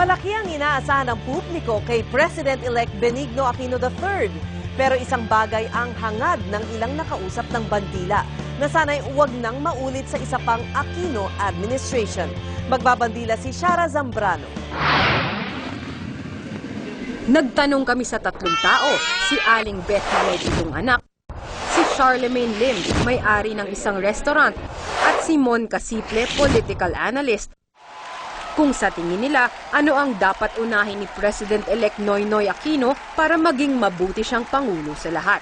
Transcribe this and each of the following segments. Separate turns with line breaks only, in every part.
Malaki ang inaasahan ng publiko kay President-elect Benigno Aquino III. Pero isang bagay ang hangad ng ilang nakausap ng bandila na sana'y huwag nang maulit sa isa pang Aquino administration. Magbabandila si Shara Zambrano.
Nagtanong kami sa tatlong tao, si Aling Beth na may 7 anak, si Charlemagne Lim, may-ari ng isang restaurant, at si Mon Casiple, political analyst. Kung sa tingin nila, ano ang dapat unahin ni President-elect Noynoy Aquino para maging mabuti siyang pangulo sa lahat.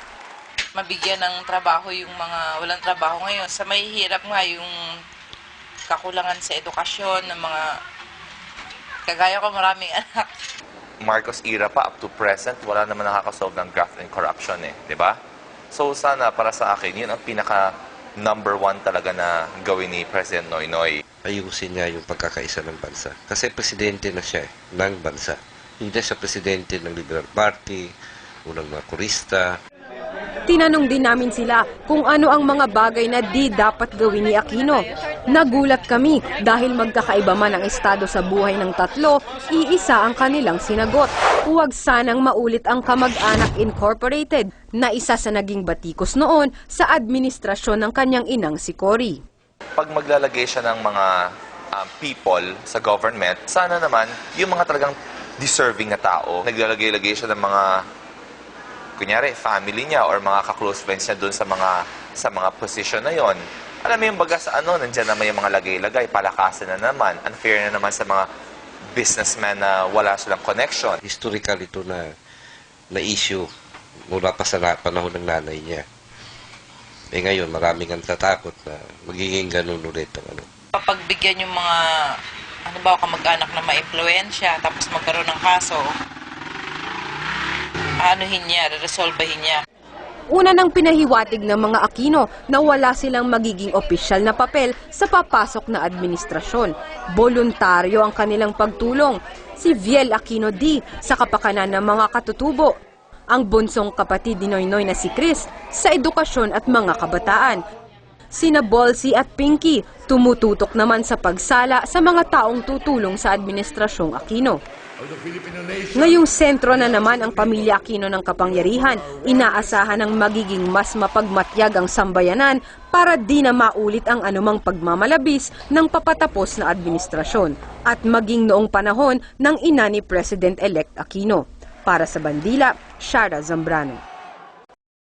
Mabigyan ng trabaho yung mga walang trabaho ngayon. Sa mahihirap nga yung kakulangan sa edukasyon ng mga kagaya ko maraming anak.
Marcos era pa up to present, wala naman nakakasolve ng graft and corruption di ba? So sana para sa akin, yun ang pinaka number 1 talaga na gawin ni President Noynoy.
Ayusin niya yung pagkakaisa ng bansa. Kasi presidente na siya ng bansa. Hindi siya presidente ng Liberal Party, unang mga kurista.
Tinanong din namin sila kung ano ang mga bagay na di dapat gawin ni Aquino. Nagulat kami dahil magkakaiba man ang estado sa buhay ng tatlo, iisa ang kanilang sinagot. Huwag sanang maulit ang Kamag-anak Incorporated na isa sa naging batikos noon sa administrasyon ng kanyang inang si Cory.
Pag maglalagay siya ng mga people sa government, sana naman yung mga talagang deserving na tao, naglalagay-lagay siya ng mga kunyari, family niya or mga ka-close friends niya doon sa mga position na yon. Alam mo yung baga sa nandiyan naman yung mga lagay-lagay, palakasan na naman, unfair na naman sa mga businessmen na wala silang connection.
Historical ito na issue mula pa sa panahon ng nanay niya. Ngayon, maraming ang tatakot na magiging ganun ulit ang
Papagbigyan yung mga kamag-anak na ma-impluensya tapos magkaroon ng kaso, resolbahin niya.
Una nang pinahiwatig ng mga Aquino na wala silang magiging opisyal na papel sa papasok na administrasyon. Voluntaryo ang kanilang pagtulong. Si Viel Aquino D. sa kapakanan ng mga katutubo. Ang bunsong kapatid ni Noynoy na si Chris sa edukasyon at mga kabataan. Sina Bolsy at Pinky tumututok naman sa pagsala sa mga taong tutulong sa administrasyong Aquino. Ngayong sentro na naman ang pamilya Aquino ng kapangyarihan, inaasahan ng magiging mas mapagmatyag ang sambayanan para di na maulit ang anumang pagmamalabis ng papatapos na administrasyon at maging noong panahon ng ina ni President-elect Aquino. Para sa Bandila, Shara Zambrano.